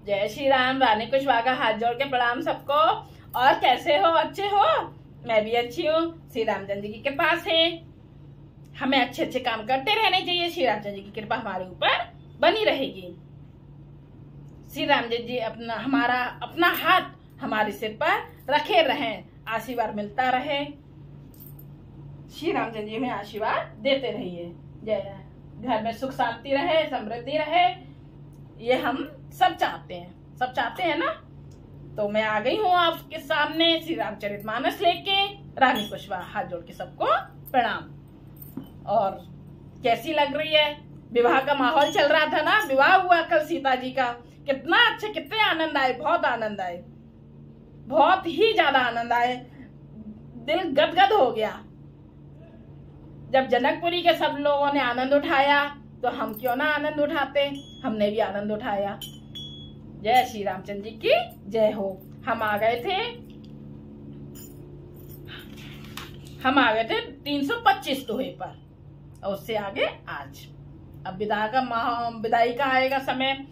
जय श्री राम। रानी कुशवाहा का हाथ जोड़ के प्रणाम सबको। और कैसे हो? अच्छे हो? मैं भी अच्छी हूँ। श्री रामचंद्र जी की कृपा से हमें अच्छे अच्छे काम करते रहने चाहिए। श्री रामचंद्र जी की कृपा हमारे ऊपर बनी रहेगी। श्री रामचंद्र जी अपना हाथ हमारे सिर पर रखे रहें, आशीर्वाद मिलता रहे। श्री रामचंद्र जी हमें आशीर्वाद देते रहिए। जय। घर में सुख शांति रहे, समृद्धि रहे, ये हम सब चाहते हैं ना। तो मैं आ गई हूँ आपके सामने श्री रामचरितमानस लेके। रानी कुशवाहा हाथ जोड़ के सबको प्रणाम। और कैसी लग रही है? विवाह का माहौल चल रहा था ना, विवाह हुआ कल सीता जी का। कितना अच्छा, कितने आनंद आए, बहुत आनंद आए, बहुत ही ज्यादा आनंद आए। दिल गदगद हो गया। जब जनकपुरी के सब लोगों ने आनंद उठाया तो हम क्यों ना आनंद उठाते। हमने भी आनंद उठाया। जय श्री रामचंद्र जी की जय हो। हम आ गए थे 325 दोहे पर, और उससे आगे आज। अब विदाई का आएगा समय।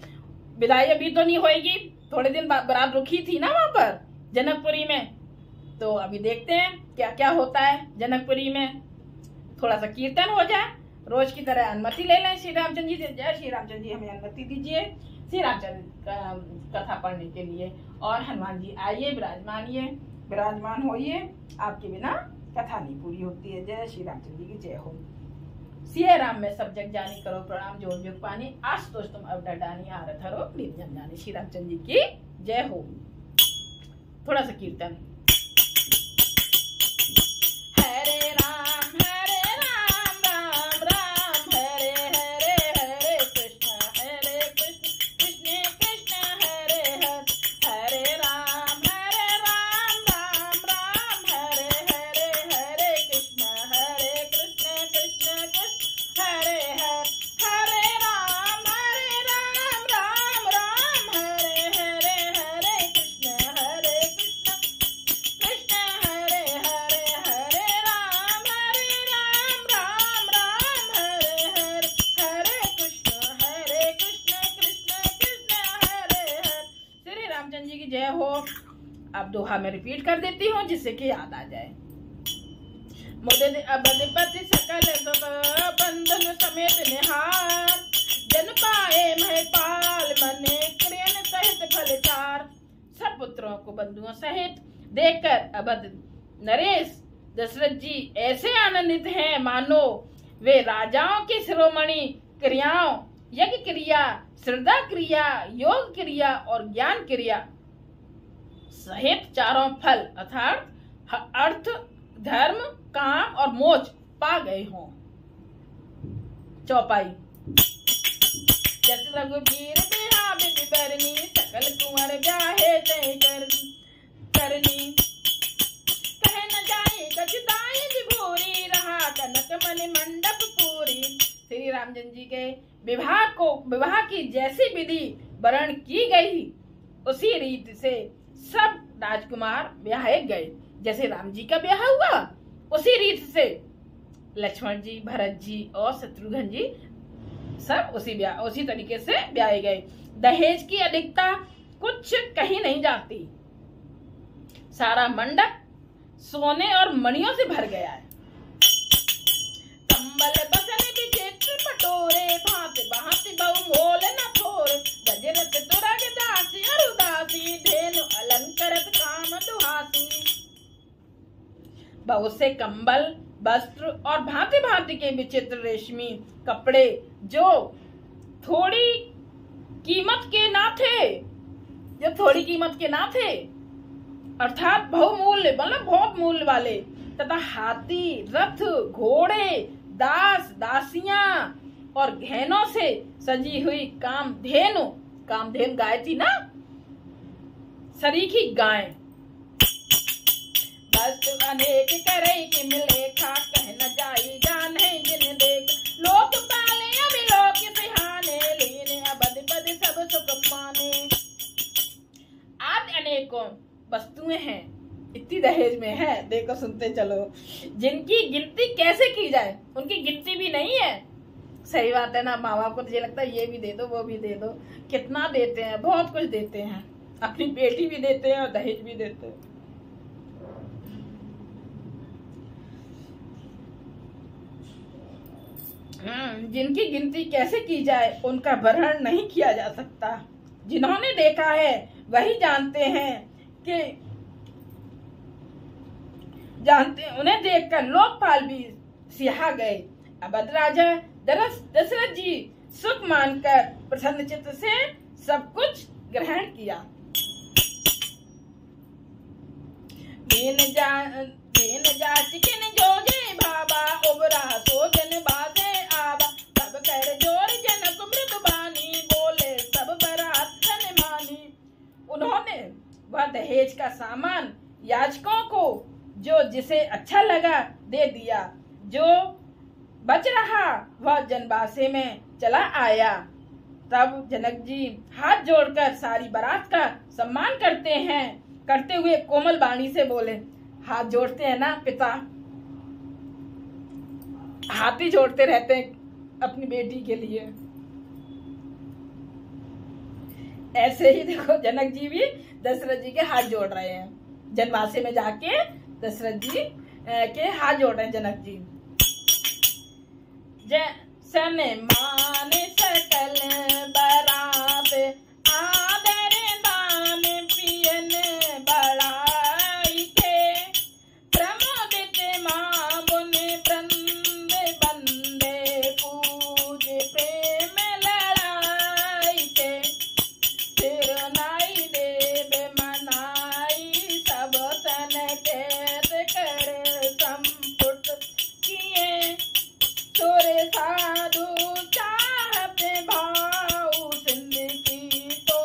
विदाई अभी तो नहीं होएगी, थोड़े दिन बारात रुकी थी ना वहां पर जनकपुरी में। तो अभी देखते हैं क्या क्या होता है जनकपुरी में। थोड़ा सा कीर्तन हो जाए, रोज की तरह अनुमति ले लें श्री रामचंद्र जी से। जय श्री रामचंद्र जी, हमें अनुमति दीजिए श्री रामचंद्र कथा पढ़ने के लिए। और हनुमान जी आइए, विराजमान होइए। आपके बिना कथा नहीं पूरी होती है। जय श्री रामचंद्र जी की जय हो। सिया राम में सब जग जानी, करो प्रणाम जोर जोग पानी। आशुतोष तुम अब डरडानी, आरत हरो प्रीत जन जानी। श्री रामचंद्र जी की जय हो। थोड़ा सा कीर्तन। हरे राम राम राम हरे हरे, हरे कृष्ण कृष्ण कृष्ण हरे हरे, हरे राम राम राम हरे हरे, हरे कृष्ण कृष्ण कृष्ण हरे हरे, हरे राम राम राम हरे हरे, हरे कृष्ण कृष्ण हरे हरे, हरे राम राम राम हरे हरे, हरे कृष्ण कृष्ण कृष्ण हरे हरे। श्री रामचंद्र जी की जय हो। अब दोहा में रिपीट कर देती हूँ जिससे कि याद आ जाए। अबधिपति सकल बंधन समेत निहार, जन पाए महिपाल मने क्रियन सहित फलचार। सब पुत्रों को बंधुओं सहित देखकर अवध नरेश दशरथ जी ऐसे आनंदित हैं मानो वे राजाओं की शिरोमणि क्रियाओं, यज्ञ क्रिया, श्रद्धा क्रिया, योग क्रिया और ज्ञान क्रिया सहित चारों फल अर्थात अर्थ, धर्म, काम और मोक्ष पा गए हों। चौपाई। जस रघुबीर बिहा विधि बरनी, सकल कुंवर ब्याहे तय करनी। कह न जाए कछुताई जिभोरी, रहा कनक मणि मंडप पूरी। श्री रामचंद्र जी के विवाह की जैसी विधि वर्ण की गई, उसी रीति से सब राजकुमार ब्याहे गए। जैसे राम जी का ब्याह हुआ उसी रीति से लक्ष्मण जी, भरत जी और शत्रुघ्न जी सब उसी तरीके से ब्याहे गए। दहेज की अधिकता कुछ कहीं नहीं जाती। सारा मंडप सोने और मणियों से भर गया है। कंबल बसन विचित्र पटोरे, भांति भांति बहु मोल न थोर। गजरत तुरग दासी अरुदासी, धेनु अलंकरत काम दुहासी। बहुत से कंबल, वस्त्र और भांति भांति के विचित्र रेशमी कपड़े जो थोड़ी कीमत के ना थे, अर्थात बहुमूल्य, मतलब बहुत मूल्य वाले, तथा हाथी, रथ, घोड़े, दास दासियां और गहनों से सजी हुई कामधेनु गाय थी ना, सरीखी गाय। वस्तु अनेक करई कि मिलेखा, कह न जाई जान है जिन देख। लोक पाले अभिलोक सिहाने, लीने अबधिपति सब सुख पाने। आदि अनेकों वस्तुएं हैं, इतनी दहेज में है। देखो सुनते चलो, जिनकी गिनती कैसे की जाए, उनकी गिनती भी नहीं है। सही बात है ना। माँ बाप को तो ये लगता है ये भी दे दो वो भी दे दो, कितना देते हैं, बहुत कुछ देते हैं, अपनी बेटी भी देते हैं और दहेज भी देते हैं। जिनकी गिनती कैसे की जाए उनका वर्णन नहीं किया जा सकता। जिन्होंने देखा है वही जानते हैं कि उन्हें देखकर लोकपाल भी सिहा गए। अवध राजा दशरथ जी सुख मानकर प्रसन्नचित्त से सब कुछ ग्रहण किया। दीन जाचिकिन जोगे भाबा उबरा सो जन बाजे आबा सब कर जोर जनक मृदुबानी बोले सब बरात तन मानी। उन्होंने वह दहेज का सामान याचकों को जो जिसे अच्छा लगा दे दिया, जो बच रहा वह जनबासे में चला आया। तब जनक जी हाथ जोड़कर सारी बारात का सम्मान करते हुए कोमल वाणी से बोले, हाथ जोड़ते हैं ना पिता, हाथ ही जोड़ते रहते हैं अपनी बेटी के लिए। ऐसे ही देखो जनक जी भी दशरथ जी के हाथ जोड़ रहे हैं, जनवासे में जाके दशरथ जी के हाथ जोड़ रहे हैं जनक जी। सन मान सकल बरात आदर दान पियन बड़ाई के प्रमोदित मां बुन बंद बंदे पूज प्रेम लड़ाई के फिर नाई देव मनाई सब तन कैद कर संपुट किए तोरे साधु चाहते भाव सिंध की तो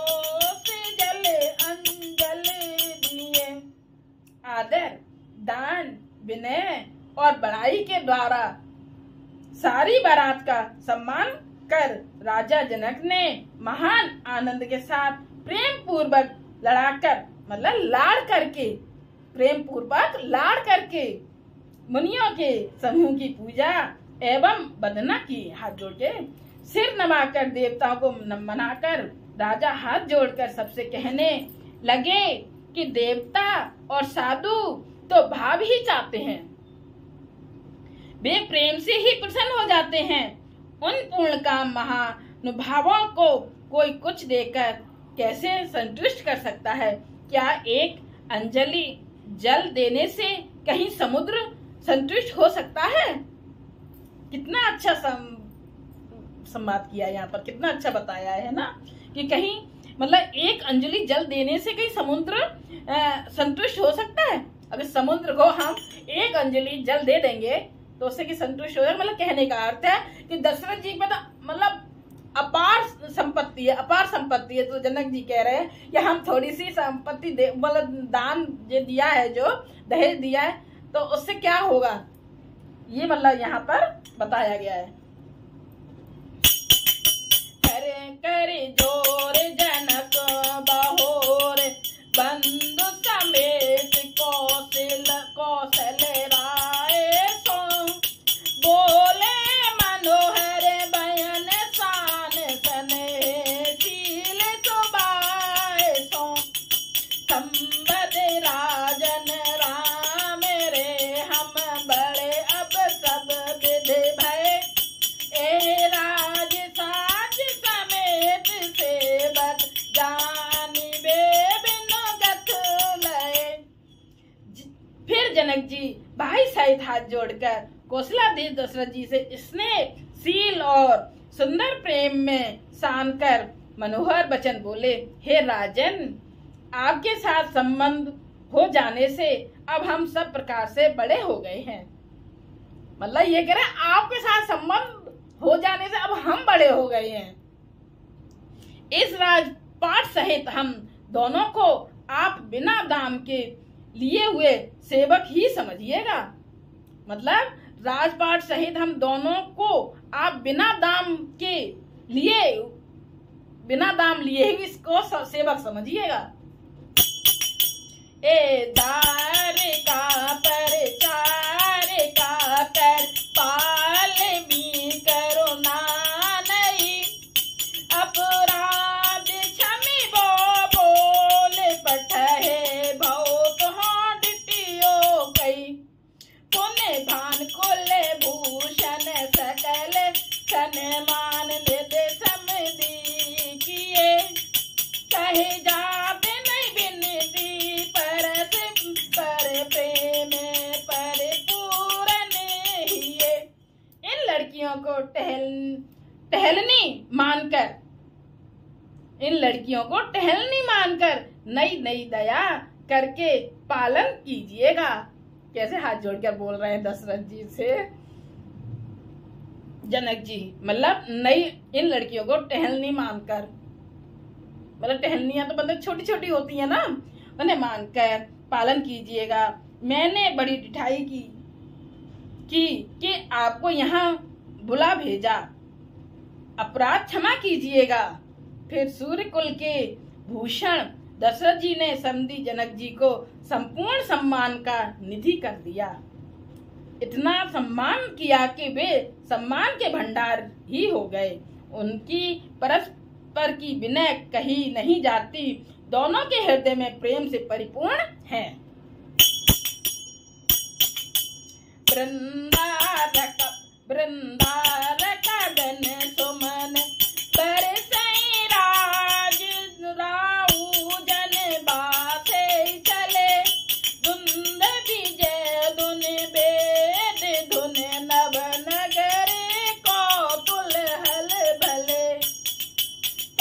जल अंजल दिए। आदर दान विनय और बड़ाई के द्वारा सारी बारात का सम्मान कर राजा जनक ने महान आनंद के साथ प्रेम पूर्वक लड़ाकर मतलब लाड़ करके प्रेम पूर्वक लाड़ करके मुनियों के समूह की पूजा एवं वंदना की। हाथ जोड़ के सिर नवाकर देवताओं को मनाकर राजा हाथ जोड़कर सबसे कहने लगे कि देवता और साधु तो भाव ही चाहते हैं, वे प्रेम से ही प्रसन्न हो जाते हैं। उन पूर्ण काम महानुभावों को कोई कुछ देकर कैसे संतुष्ट कर सकता है? क्या एक अंजलि जल देने से कहीं समुद्र संतुष्ट हो सकता है? कितना अच्छा संवाद किया यहाँ पर, कितना अच्छा बताया है ना कि कहीं मतलब एक अंजलि जल देने से कहीं समुद्र संतुष्ट हो सकता है? अगर समुद्र को हम एक अंजलि जल दे देंगे तो उससे कि संतुष्ट हो जाए। मतलब कहने का अर्थ है कि दशरथ जी पे तो मतलब अपार संपत्ति है, तो जनक जी कह रहे हैं कि हम थोड़ी सी संपत्ति दे मतलब दान जो दिया है, जो दहेज दिया है, तो उससे क्या होगा, ये मतलब यहाँ पर बताया गया है। करे जोर जनक बहोर बंधु समेत कौशल राय सो बोले मनोहर बयन शान सने शील सुबाए सो संबद राजन राम रे हम बड़े अब सब विध भय ए राज साज समेत सेवक जानी बे बिनु गथ लय। फिर जनक जी भाई सहित हाथ जोड़कर कौशलाधीश दशरथ जी से स्नेहशील और सुंदर प्रेम में सान कर मनोहर वचन बोले, हे राजन, आपके साथ संबंध हो जाने से अब हम सब प्रकार से बड़े हो गए हैं। मतलब ये कह रहे हैं आपके साथ संबंध हो जाने से अब हम बड़े हो गए हैं। इस राजपाट सहित हम दोनों को आप बिना दाम के लिए हुए सेवक ही समझिएगा। मतलब राजपाट सहित हम दोनों को आप बिना दाम लिए ही इसको सेवक समझिएगा। ए दार का परचार का कर पाल भी करुणा नहीं, अपराध कहे जाते नहीं बिनती, पर प्रेम परिपूर्ण हिये। इन लड़कियों को टहलनी मानकर नई नई दया करके पालन कीजिएगा। कैसे हाथ जोड़कर बोल रहे हैं दशरथ जी से जनक जी, मतलब नई इन लड़कियों को टहलनी मानकर, मतलब टहलनियां तो मतलब छोटी छोटी होती है ना, उन्हें मानकर पालन कीजिएगा। मैंने बड़ी ढिठाई की कि आपको यहाँ बुला भेजा, अपराध क्षमा कीजिएगा। फिर सूर्य कुल के भूषण दशरथ जी ने समधी जनक जी को संपूर्ण सम्मान का निधि कर दिया। इतना सम्मान किया कि वे सम्मान के भंडार ही हो गए। उनकी परस्पर की विनय कही नहीं जाती, दोनों के हृदय में प्रेम से परिपूर्ण है। वृंदारक गण सुमन बरसई राज राऊ जन बासे चले, धुंध विजय धुन वेद धुन नव नगर कौतुल हल भले,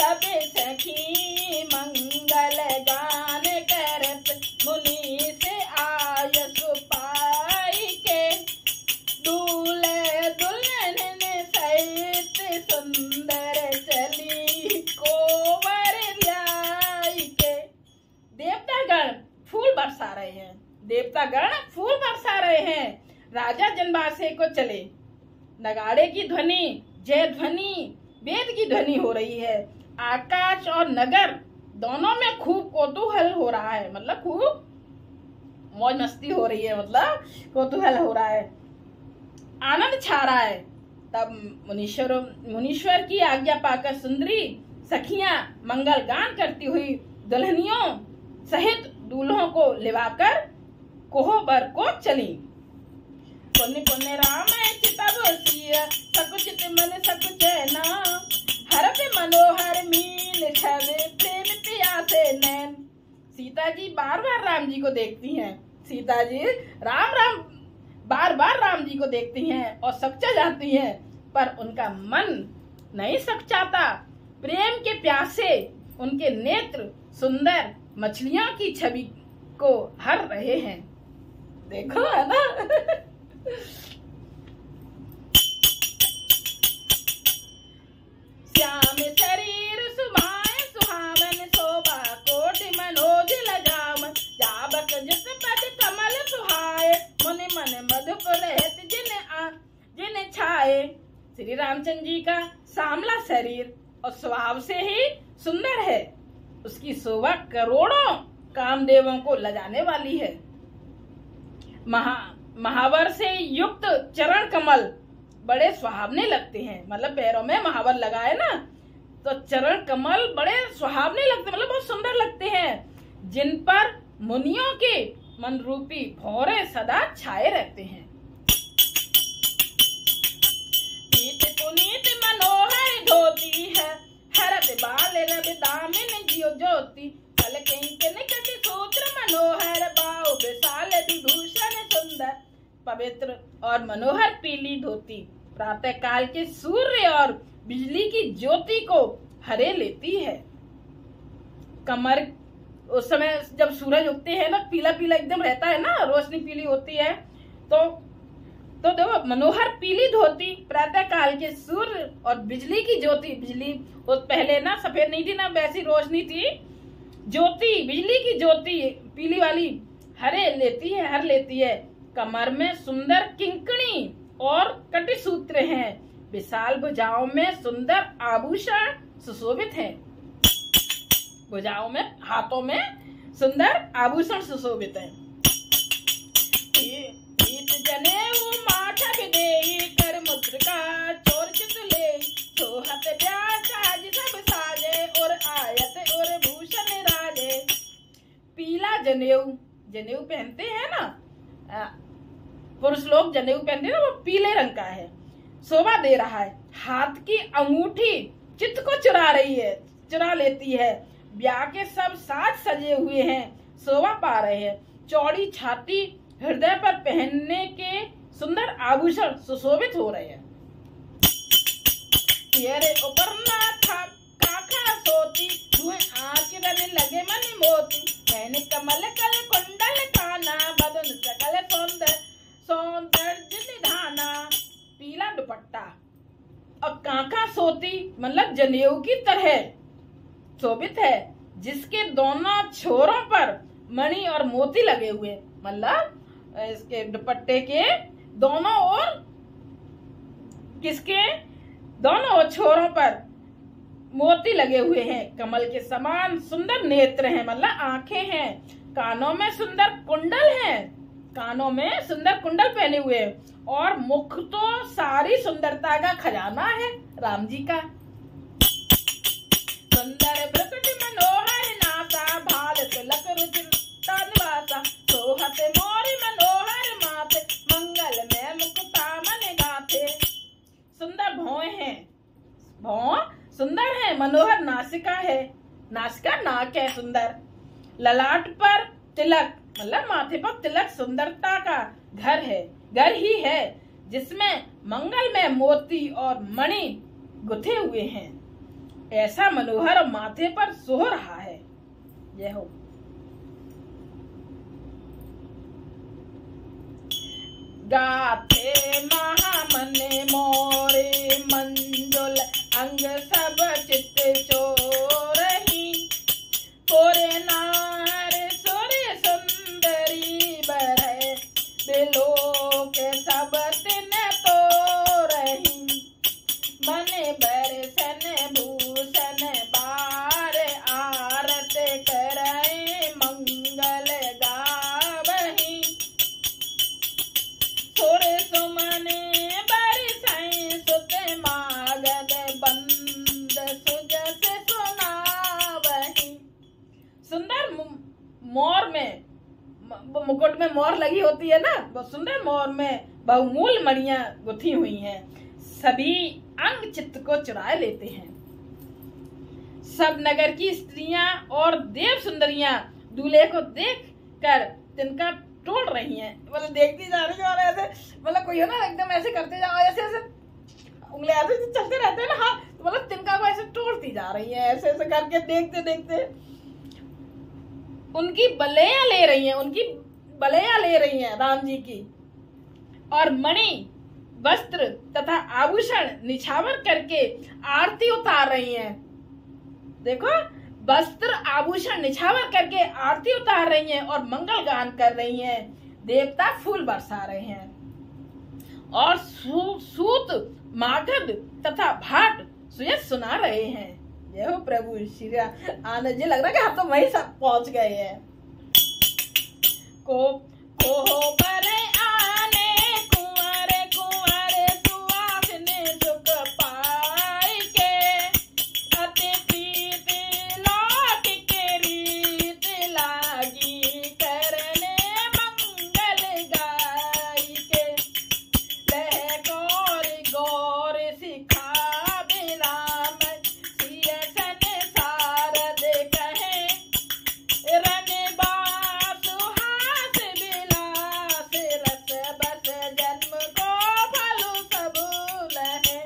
तब सखी मंगल गान करत मुनि से आयस पाई के, दूल्हे दुल्हन सहित सुंदर चली कोवर लाई के। देवतागण फूल बरसा रहे हैं, देवतागण फूल बरसा रहे हैं। राजा जनबासे को चले, नगाड़े की ध्वनि, जय ध्वनि, वेद की ध्वनि हो रही है। आकाश और नगर दोनों में खूब कौतूहल हो रहा है, मतलब खूब मौज मस्ती हो रही है, मतलब कौतूहल हो रहा है, आनंद छा रहा है। तब मुनीश्वर की आज्ञा पाकर सुंदरी सखियां मंगल गान करती हुई दुल्हनियों सहित दूल्हों को लिवाकर कोहबर को चली। पुण्य पुण्य राम चितव सिय सकुचित मन सकुचैना, हरप मनोहर मीन छवि प्रेम प्यासे नैन। सीता जी बार बार राम जी को देखती हैं, सीता जी राम बार बार राम जी को देखती हैं और सकचा जाती हैं, पर उनका मन नहीं सकचाता। प्रेम के प्यासे उनके नेत्र सुंदर मछलियों की छवि को हर रहे हैं। देखो है ना। श्याम शरीर सुभाए सुहावन, शोभा कोटि मनोज लगावन, जाबक जिस पद कमल सुहाए, मुनि मन मधुपुर हित जिन छाए। श्री रामचंद्र जी का सांवला शरीर और स्वभाव से ही सुंदर है, उसकी शोभा करोड़ों कामदेवों को लजाने वाली है। महावर से युक्त चरण कमल बड़े सुहावने लगते हैं, मतलब पैरों में महावर लगाए ना तो चरण कमल बड़े सुहावने लगते, मतलब बहुत सुंदर लगते हैं, जिन पर मुनियों के मन रूपी भौरे सदा छाए रहते हैं। पुनीत मनोहर धोती है, हरत बाल रवि दामिन जियो ज्योति, कल किंकन कटि सूत्र मनोहर, बाहु विशाल विभूषण सुंदर। पवित्र और मनोहर पीली धोती प्रातः काल के सूर्य और बिजली की ज्योति को हरे लेती है। कमर उस समय जब सूरज उगते हैं ना, पीला पीला एकदम रहता है ना, रोशनी पीली होती है, तो देखो मनोहर पीली धोती, प्रातः काल के सूर्य और बिजली की ज्योति, बिजली वो पहले ना सफेद नहीं थी ना, वैसी रोशनी थी, ज्योति बिजली की ज्योति पीली वाली हर लेती है। कमर में सुंदर किंकणी और कटि सूत्र हैं, विशाल भुजाओं में सुंदर आभूषण सुशोभित हैं, भुजाओं में हाथों में सुंदर आभूषण सुशोभित हैं। जनेऊ माथा विदेही कर मुद्रिका चोर चित ले, सोहत ब्याह साज सब साजे, और आयत और भूषण राजे। पीला जनेऊ पहनते हैं ना, पुरुष लोग जनेऊ पहनते हैं ना, वो पीले रंग का है, शोभा दे रहा है। हाथ की अंगूठी चित्त को चुरा लेती है, ब्याह के सब साज सजे हुए हैं, शोभा पा रहे हैं। चौड़ी छाती, हृदय पर पहनने के सुंदर आभूषण सुशोभित हो रहे हैं। तेरे ऊपर ना था काखा सोती, हुए आँच रने लगे मन मोती। मैंने कमल कल कुंडल काना, बदन सकल सौंदर्य निधाना। पीला दुपट्टा और काका सोती मतलब जनेऊ की तरह शोभित है, जिसके दोनों छोरों पर मणि और मोती लगे हुए, मतलब इसके दुपट्टे के दोनों ओर, किसके दोनों ओर छोरों पर मोती लगे हुए हैं। कमल के समान सुंदर नेत्र हैं, मतलब आंखें हैं। कानों में सुंदर कुंडल हैं, कानों में सुंदर कुंडल पहने हुए हैं। और मुख तो सारी सुंदरता का खजाना है राम जी का। सुंदर भ्रकुट मनोहर नासा, भाल तिलक रुचिर निवासा। सोहत मोरी मनोहर माथे, मंगल में मुकुता मन गाथे। सुंदर भौं हैं, भौं सुंदर है। मनोहर नासिका है, नासिका नाक है सुंदर। ललाट पर तिलक मतलब माथे पर तिलक सुंदरता का घर है, घर ही है, जिसमें मंगल में मोती और मणि गुथे हुए हैं। ऐसा मनोहर माथे पर सोह रहा है। जय हो। गाथे महामने मोरे, मंजुल अंग सब चित्त चोरही। कोरे नार सूर्य सुंदरी बरहे, बिलो के सब तिन तो रही। मन बरसन भूषण बार, आरत करे मंगल गावही। सुर सुमने बरसाई सुत मागध, बंद सुजस सुनावही। सुंदर मोर में, मुकुट में मोर लगी होती है ना, वो सुंदर मोर में बहुमूल्य मणियां गुथी हुई हैं, सभी अंग चित्त को चुरा लेते हैं। सब नगर की स्त्रियां और देव सुंदरियां दूल्हे को देखकर तिनका तोड़ रही हैं, मतलब देखती जा रही है। और ऐसे मतलब कोई हो ना एकदम ऐसे करते जाओ, ऐसे ऐसे उंगली ऐसे चलते रहते हैं ना, हाँ, तो मतलब तिनका को ऐसे तोड़ती जा रही है, ऐसे ऐसे करके देखते देखते उनकी बलैया ले रही हैं, उनकी बलैया ले रही हैं राम जी की। और मणि वस्त्र तथा आभूषण निछावर करके आरती उतार रही हैं। देखो, वस्त्र आभूषण निछावर करके आरती उतार रही हैं और मंगल गान कर रही हैं। देवता फूल बरसा रहे हैं और सूत मागध तथा भाट सुयस सुना रहे हैं। जय हो प्रभु श्री राम। आनंद जी, लग रहा है कि हम तो वहीं सब पहुंच गए हैं। को बरे आने कुंवर कुंवर, सुहासिनी सुख पाई के। अति प्रीत लौट के रीत लागी, करने मंगल गाई के। लह गौर गौर सिखा बिराम, सिय संसार कहे। रनबास हास बिलास, रस बस जन्म को फल सब लहे।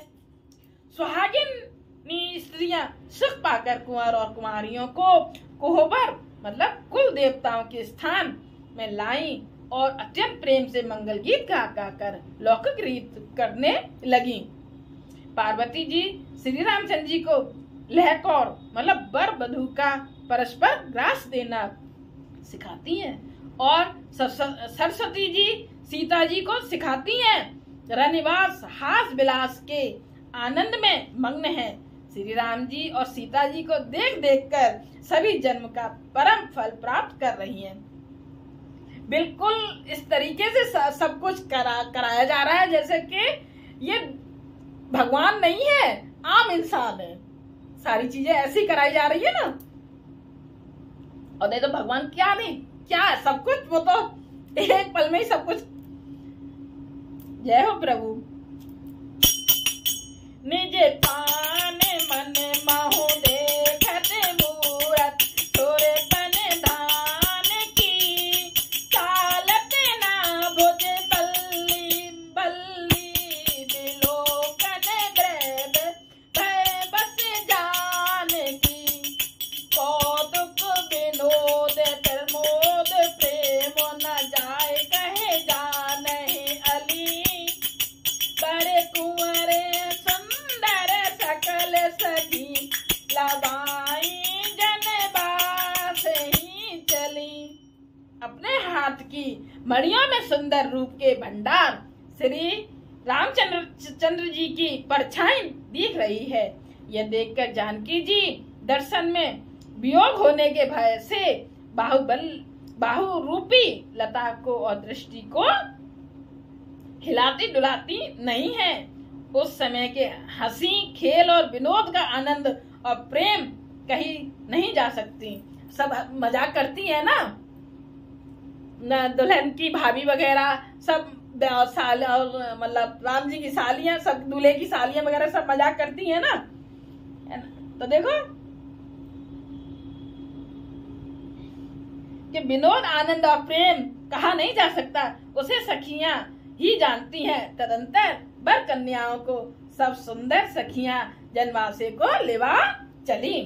सुहागिनी स्त्रियां सुख पाकर कुंवर और कुमारियों को कोहबर मतलब कुल देवताओं के स्थान में लाई और अत्यंत प्रेम से मंगल गीत गा कर लौकिक रीत करने लगी। पार्वती जी श्री रामचंद्र जी को लहकौर मतलब वर वधू का परस्पर ग्रास देना सिखाती हैं और सरस्वती जी सीता जी को सिखाती हैं। रनिवास हास विलास के आनंद में मग्न हैं। श्री राम जी और सीता जी को देख देख कर सभी जन्म का परम फल प्राप्त कर रही हैं। बिल्कुल इस तरीके से सब कुछ कराया जा रहा है जैसे कि ये भगवान नहीं है, आम इंसान है। सारी चीजें ऐसी कराई जा रही है ना। और नहीं तो भगवान क्या नहीं, क्या है सब कुछ, वो तो एक पल में ही सब कुछ। जय हो प्रभु। निज पान मन महु देखत मूरत, अपने हाथ की मणियों में सुंदर रूप के भंडार श्री रामचंद्र जी की परछाई दिख रही है। यह देखकर जानकी जी दर्शन में वियोग होने के भय से बाहु रूपी लता को और दृष्टि को हिलाती डुलाती नहीं है। उस समय के हंसी खेल और विनोद का आनंद और प्रेम कहीं नहीं जा सकती। सब मजाक करती है ना, दुल्हन की भाभी वगैरह सब मतलब राम जी की सालियां, सब दूल्हे की सालियां वगैरह सब मजाक करती है ना। तो देखो कि विनोद आनंद और प्रेम कहा नहीं जा सकता, उसे सखियां ही जानती हैं। तदंतर बर कन्याओं को सब सुंदर सखियां जनवासे को लेवा चली।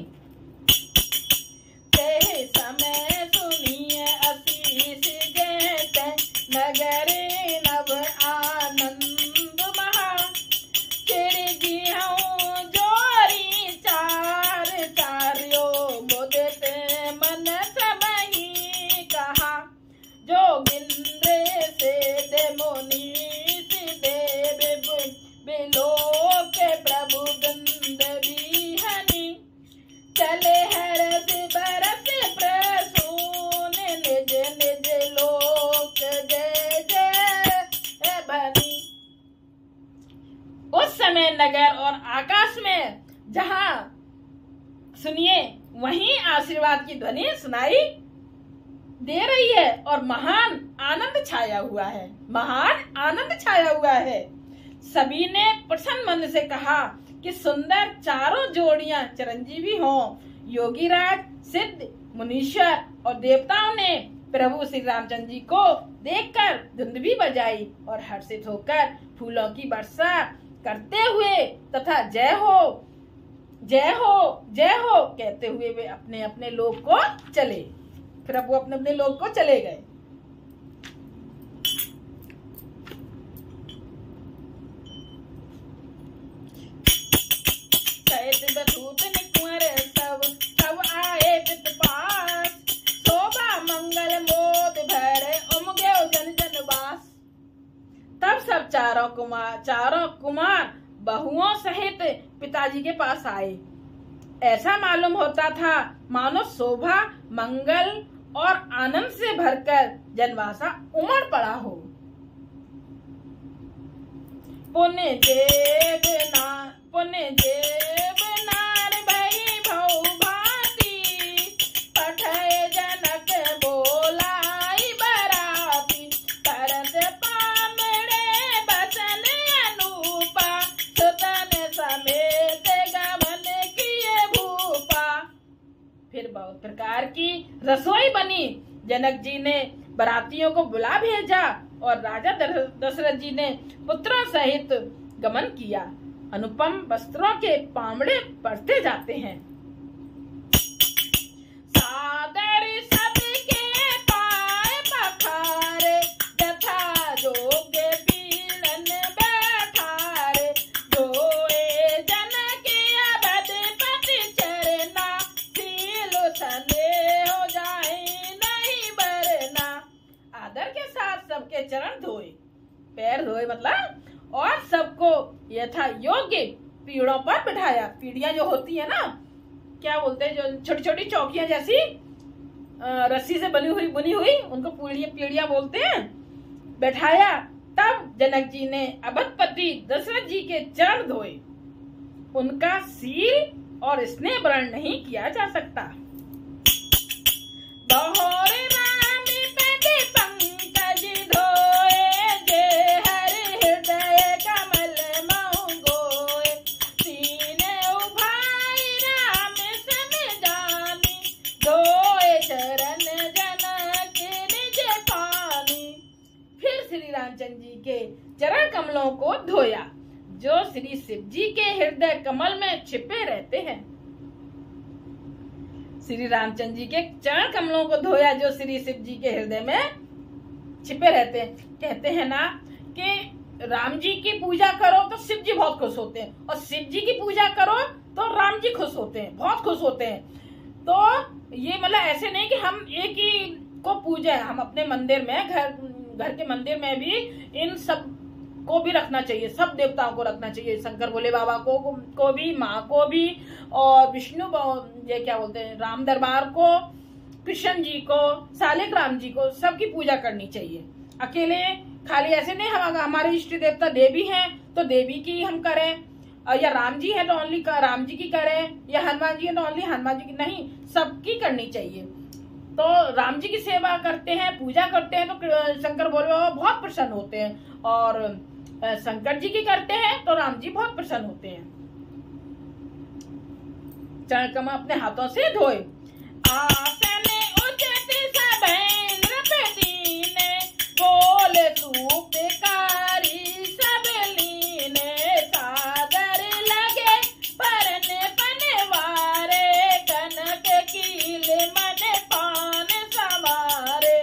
समय सुनिए आशीष गहते नगरे नव आनंद महा चिड़गी हूँ जोरी चार चार्यो मुदते मन सबही कहा जोगिंद्र से दे मुनि देव बिलो के प्रभु गंध बिहनी चले हरस बरस प्रसून निज निज लोक जय जय बनी। उस समय नगर और आकाश में जहां सुनिए वहीं आशीर्वाद की ध्वनि सुनाई दे रही है और महान आनंद छाया हुआ है, महान आनंद छाया हुआ है। सभी ने प्रसन्न मन से कहा कि सुंदर चारों जोड़ियां चिरंजीवी हों। योगीराज, सिद्ध, मुनीश्वर और देवताओं ने प्रभु श्री रामचंद्र जी को देखकर धुंध भी बजाई और हर्षित होकर फूलों की वर्षा करते हुए तथा जय हो जय हो जय हो कहते हुए वे अपने अपने लोक को चले। प्रभु अपने अपने लोक को चले गए। सब आए पित पास शोभा मंगल मोद भरे उमगे जन जन वास। तब सब चारों कुमार बहुओं सहित पिताजी के पास आए। ऐसा मालूम होता था मानो शोभा मंगल और आनंद से भरकर जनवासा उमड़ पड़ा हो। पुण्य देव नार भई भौ भाती पठय जनक बोलाई बराती तरस पामड़े बचन अनूपा सुतन समेत गमन किए भूपा। फिर बहुत प्रकार की रसोई बनी। जनक जी ने बरातियों को बुला भेजा और राजा दशरथ जी ने पुत्रों सहित गमन किया। अनुपम वस्त्रों के पामड़े पड़ते जाते हैं। सादर सबके पाए पखारे जथा जोगे पीड़न बैठारे जोए जन के अवध पति चरना सील सने हो जाए नहीं बरना। आदर के साथ सबके चरण धोए, पैर धोए मतलब, और सबको यथा योग्य पीढ़ों पर बिठाया। पीढ़ियां जो होती है ना, क्या बोलते हैं, जो छोटी छोटी चौकियां जैसी रस्सी से बुनी हुई उनको पीढ़ियां बोलते हैं, बैठाया। तब जनक जी ने अवधपति दशरथ जी के चरण धोए। उनका सील और स्नेह वर्ण नहीं किया जा सकता। दोहरे रामचंद्र जी के चरण कमलों को धोया जो श्री शिव जी के हृदय कमल में छिपे रहते हैं। श्री रामचंद्र जी के चरण कमलों को धोया जो श्री शिव जी के हृदय में छिपे रहते हैं। कहते हैं ना कि राम जी की पूजा करो तो शिव जी बहुत खुश होते हैं, और शिव जी की पूजा करो तो राम जी खुश होते हैं, बहुत खुश होते हैं। तो ये मतलब ऐसे नहीं कि हम एक ही को पूजे। हम अपने मंदिर में घर के मंदिर में भी इन सब को भी रखना चाहिए, सब देवताओं को रखना चाहिए, शंकर भोले बाबा को भी, माँ को भी, और विष्णु ये क्या बोलते हैं, राम दरबार को, कृष्ण जी को, सालिक राम जी को, सबकी पूजा करनी चाहिए। अकेले खाली ऐसे नहीं, हम हमारे इष्ट देवता देवी हैं तो देवी की हम करें, या राम जी है तो ओनली राम जी की करें, या हनुमान जी है तो ओनली हनुमान जी की, नहीं, सबकी करनी चाहिए। तो राम जी की सेवा करते हैं, पूजा करते हैं तो शंकर भोले बाबा बहुत प्रसन्न होते हैं, और शंकर जी की करते हैं तो राम जी बहुत प्रसन्न होते हैं। चरण कमल अपने हाथों से धोए। आसन उचित सभेन्द्र दीने, बोले सूपकारी सब लीने, सादर लगे परने पनवारे, कनक कील मन पान सवारे।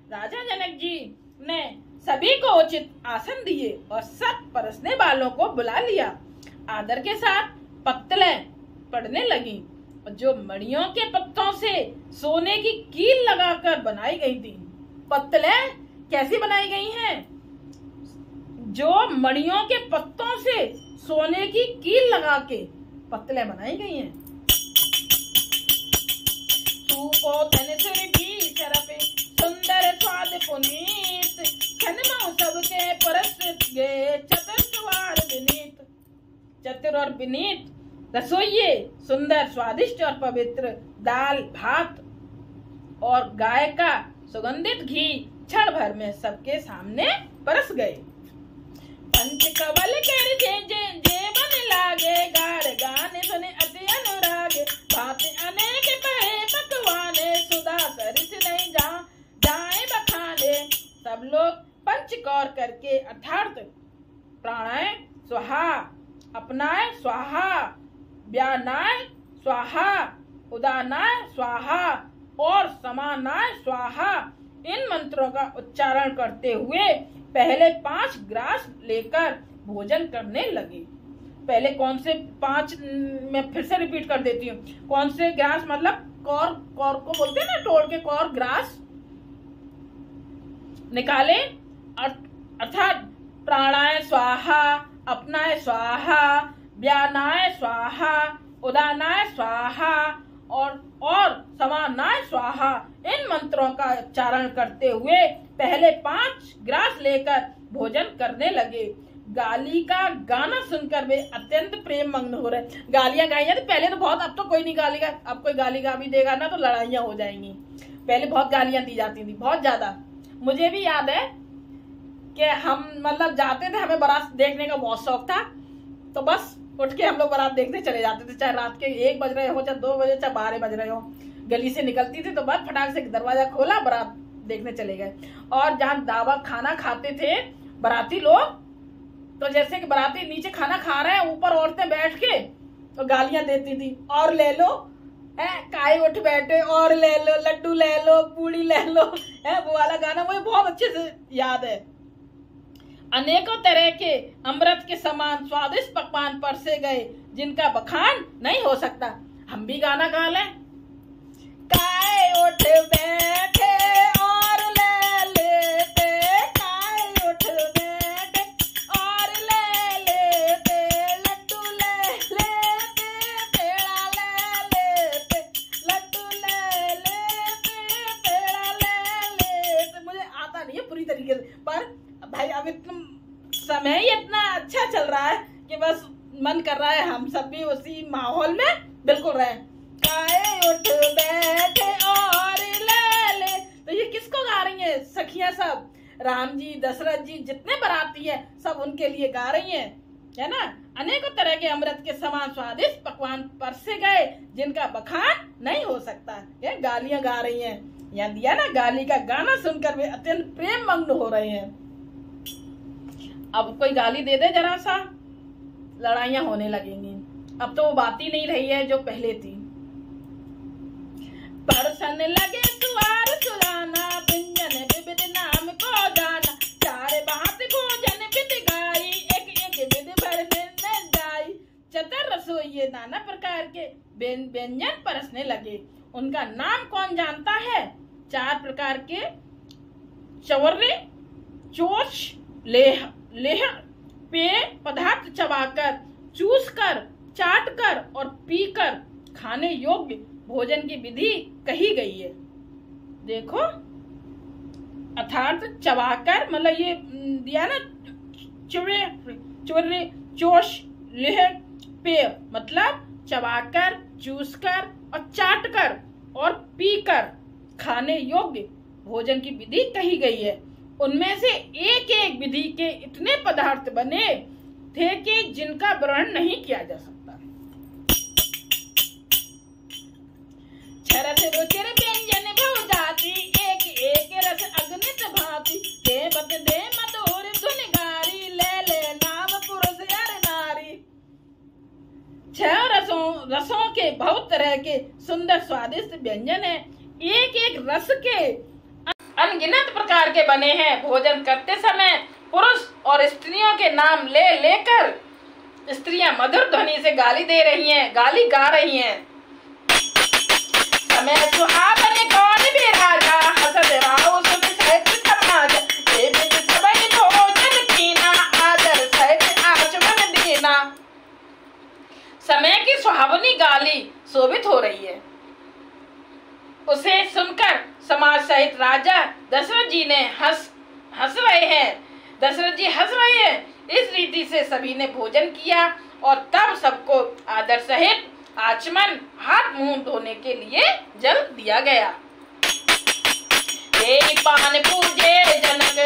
राजा जनक जी ने सभी को उचित आसन दिए और सब परसने वालों को बुला लिया। आदर के साथ पत्तलें पड़ने लगी, और जो मणियों के पत्तों से सोने की कील लगाकर बनाई गई थी। पत्तलें कैसी बनाई गई हैं? जो मणियों के पत्तों से सोने की कील लगा के पत्तलें बनाई गई हैं। सुंदर स्वाद पुनीत, सबके परस्त गे चतुर और विनीत रसोइये सुंदर, स्वादिष्ट और पवित्र दाल भात और गाय का सुगंधित घी क्षण भर में सबके सामने परस गए। पंच कवल कर जेबन लागे, गार गाने सुने अति अनुरागे, भांति अनेक पहे पकवाने, सुधा सरिस नहीं जाए बखाने। सब लोग पंचकौर करके अर्थात प्राणाय स्वाहा, अपनाए स्वाहा, व्यानाय स्वाहा, उदानाय स्वाहा और समानाय स्वाहा, इन मंत्रों का उच्चारण करते हुए पहले 5 ग्रास लेकर भोजन करने लगे। पहले कौन से 5, मैं फिर से रिपीट कर देती हूँ, कौन से ग्रास मतलब कौर को बोलते हैं ना, तोड़ के कौर ग्रास निकाले, अर्थात प्राणाय स्वाहा, अपनाय स्वाहा, व्यानाय स्वाहा, उदानाय स्वाहा और समानाय स्वाहा, इन मंत्रों का उच्चारण करते हुए पहले 5 ग्रास लेकर भोजन करने लगे। गाली का गाना सुनकर वे अत्यंत प्रेम मग्न हो रहे। गालियां गाई तो पहले तो बहुत, अब तो कोई नहीं गाली का, अब कोई गाली गा भी देगा ना तो लड़ाइयां हो जाएंगी। पहले बहुत गालियां दी जाती थी, बहुत ज्यादा। मुझे भी याद है कि हम मतलब जाते थे, हमें बारात देखने का बहुत शौक था, तो बस उठ के हम लोग बारात देखने चले जाते थे, चाहे रात के 1 बज रहे हो, चाहे 2 बजे, चाहे 12 बज रहे हो। गली से निकलती थी तो बस फटाक से दरवाजा खोला, बारात देखने चले गए। और जहाँ दावत खाना खाते थे बाराती लोग, तो जैसे कि बाराती नीचे खाना खा रहे हैं, ऊपर औरतें बैठ के तो गालियां देती थी, और ले लो काय उठ बैठे, और ले लो, लड्डू ले लो, पूड़ी ले लो, वो वाला गाना मुझे बहुत अच्छे से याद है। अनेकों तरह के अमृत के समान स्वादिष्ट पकवान परसे गए, जिनका बखान नहीं हो सकता। हम भी गाना गा लें। काय उठ बैठे और ले लेते, काय उठ बैठे और ले लेते, लड्डू ले लेते, पेड़ा ले लेते, लड्डू ले लेते, पेड़ा ले लेते। मुझे आता नहीं है पूरी तरीके से, पर भाई अब इतना समय ही इतना अच्छा चल रहा है कि बस मन कर रहा है हम सब भी उसी माहौल में बिल्कुल रहे। काय उठ बैठे और ले ले, तो ये किसको गा रही है? सखियां सब, राम जी, दशरथ जी, जितने बाराती है सब उनके लिए गा रही हैं, है ना। अनेकों तरह के अमृत के समान स्वादिष्ट पकवान परसे गए, जिनका बखान नहीं हो सकता। ये गालियां गा रही हैं, यहाँ दिया ना, गाली का गाना सुनकर वे अत्यंत प्रेम मग्न हो रहे हैं। अब कोई गाली दे दे जरा सा, लड़ाइयां होने लगेंगी। अब तो वो बात ही नहीं रही है जो पहले थी। परसन लगे सुवार सुलाना, व्यंजन विविध नाम को जाना, 4 बात भोजन विधि गाई, एक विधि भरने न जाई। चतुर रसोइये नाना प्रकार के व्यंजन परसने लगे। उनका नाम कौन जानता है? 4 प्रकार के चवर्रे, चोष, लेह पेय पदार्थ चबाकर, चूसकर, चाटकर और पीकर खाने योग्य भोजन की विधि कही गई है। देखो, अर्थात चबाकर मतलब ये दिया ना, चवर्रे, चोष, लेह पेय मतलब चबाकर, चूसकर और चाटकर और पीकर खाने योग्य भोजन की विधि कही गई है। उनमें से एक एक विधि के इतने पदार्थ बने थे कि जिनका वर्णन नहीं किया जा सकता। रस रुचिर व्यंजन बहु जाति, एक एक रस अगणित भांति, देवत दे मधुर धुन गारी, ले नाम पुरुष अर नारी। 6 रसों के बहुत तरह के सुंदर स्वादिष्ट व्यंजन है। एक एक रस के अनगिनत प्रकार के बने हैं। भोजन करते समय पुरुष और स्त्रियों के नाम ले लेकर स्त्रियां मधुर ध्वनि से गाली गा रही हैं। समय सुहावन कौन भी राजा, हसद राव सुन सहित समाज, देवित सबई भोजन कीना, आदर सहित आचमन दीना। समय की सुहावनी गाली शोभित हो रही है। उसे सुनकर समाज सहित राजा दशरथ जी ने हंस रहे हैं। दशरथ जी हंस रहे हैं। इस रीति से सभी ने भोजन किया और तब सबको आदर सहित आचमन, हाथ मुंह धोने के लिए जल दिया गया। पान पूजे जनक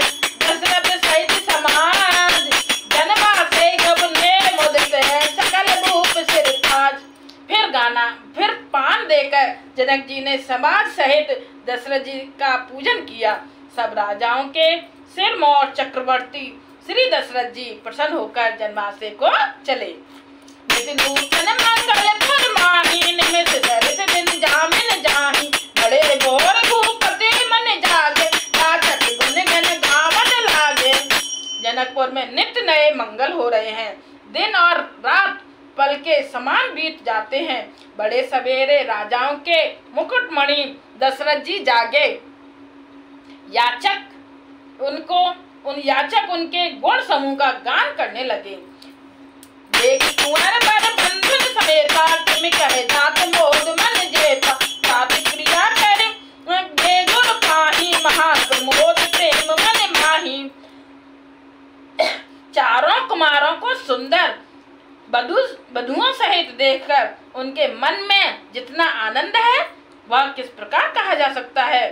दशरथ सहित समाज, जनवा से गबने मुदित है सकल भूप सिर ताज। फिर पान देकर जनक जी ने समाज सहित दशरथ जी का पूजन किया। सब राजाओं के सिर मोर चक्रवर्ती श्री दशरथ जी प्रसन्न होकर जनवासे को चले। नूतन मंगल फरमाही, निमिष धरित दिन जामिन जाही, बड़े भोर भूपति मन जागे, राजक गुण गण गावन लागे। जनकपुर में नित्य नए मंगल हो रहे हैं। दिन और रात पल के समान बीत जाते हैं। बड़े सवेरे राजाओं के मुकुटमणि दशरथ जी जागे। याचक उनके गुण समूह का गान करने लगे। देख कुंवर बर बंधु समेता, तुम कहे जात मोद मन जेता, सात क्रिया कर बेगुर पाही, महाप्रमोद प्रेम मन माही। चारों कुमारों को सुंदर बधुओं सहित देखकर उनके मन में जितना आनंद है वह किस प्रकार कहा जा सकता है।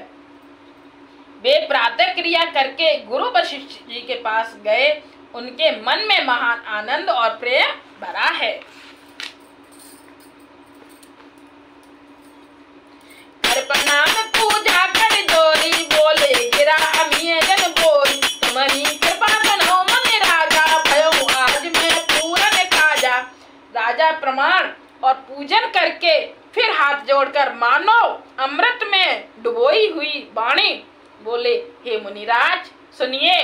वे प्रातः क्रिया करके गुरु वशिष्ठ जी के पास गए। उनके मन में महान आनंद और प्रेम भरा है। कर प्रणाम पूजा कर जोरी, बोले गिरा अमीय जन बोरी, तुम्हारी कृपा सुनो मन राजा, भयो आज मैं पूरन काजा। राजा प्रणाम और पूजन करके फिर हाथ जोड़कर मानो अमृत में डुबोई हुई वाणी बोले, हे मुनिराज सुनिए,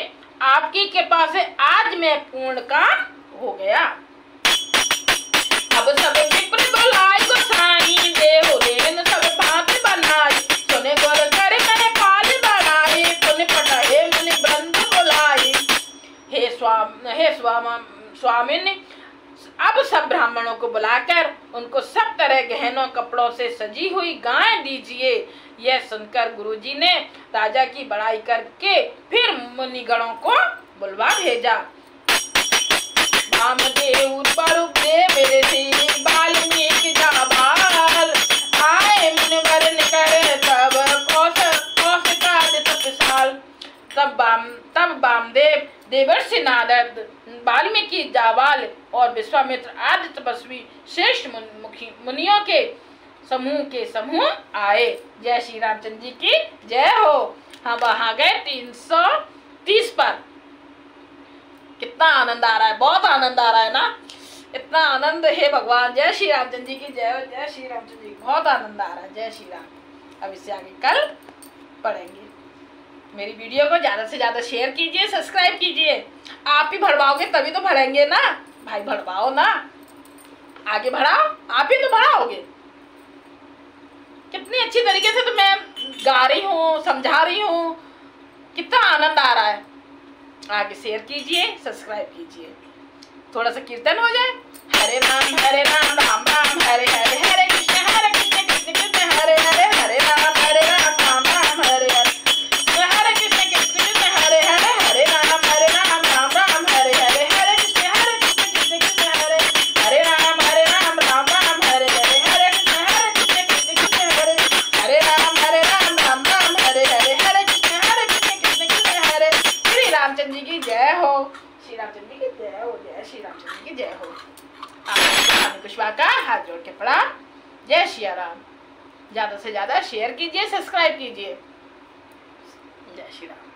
आपकी कृपा से आज मैं पूर्ण काम हो गया। अब सब विप्र बुलाए गोसाई, देव देन सब भांति बनाई, सुने गुर कर मैंने पाल बढ़ाई, पुण्य पटाए मुनि बंद बुलाई। हे स्वामिन, अब सब ब्राह्मणों को बुलाकर उनको सब तरह गहनों कपड़ों से सजी हुई गाय दीजिए। यह सुनकर गुरुजी ने राजा की बड़ाई करके फिर मुनिगणों को बुलवा भेजा। वामदेव स्वरूप देव ऋषि, वाल्मीकि जाबाल, आए मुनिवर निकर तब कौशिकादि तपसाल। तब वामदेव, देवर्षि नारद, वाल्मीकि जाबाल और विश्वामित्र आदि तपस्वी श्रेष्ठ मुनियों के समूह आए। जय श्री रामचंद्र जी की जय हो। हम वहां गए 330 पर। कितना आनंद आ रहा है, बहुत आनंद आ रहा है ना, इतना आनंद है भगवान। जय श्री रामचंद्र जी की जय हो। जय श्री रामचंद्र जी, बहुत आनंद आ रहा है। जय श्री राम। अब इससे आगे कल पढ़ेंगे। मेरी वीडियो को ज्यादा से ज्यादा शेयर कीजिए, सब्सक्राइब कीजिए। आप ही बढ़वाओगे तभी तो बढ़ेंगे ना भाई, बढ़वाओ ना, आगे बढ़ाओ, आप ही तो बढ़ाओगे। कितनी अच्छी तरीके से तो मैं गा रही हूँ, समझा रही हूँ, कितना आनंद आ रहा है। आगे शेयर कीजिए, सब्सक्राइब कीजिए, थोड़ा सा कीर्तन हो जाए। हरे राम राम राम हरे हरे, हरे कृष्ण कृष्ण कृष्ण हरे हरे, हरे राम राम राम हरे हरे, हरे कृष्ण कृष्ण हरे हरे, हरे राम राम राम हरे हरे, हरे कृष्ण कृष्ण कृष्ण हरे, हरे राम राम राम हरे हरे, हरे कृष्ण कृष्ण हरे, हरे राम राम हरे हरे, हरे कृष्ण कृष्ण हरे। श्री रामचंद्र जी की जय हो, श्री रामचंद्र जी की जय हो, जय श्री रामचंद्र जी की जय हो। आप कुशवाहा का हाथ जोड़ के प्रणाम। जय श्री राम। ज्यादा से ज्यादा शेयर कीजिए, सब्सक्राइब कीजिए। जय श्री राम।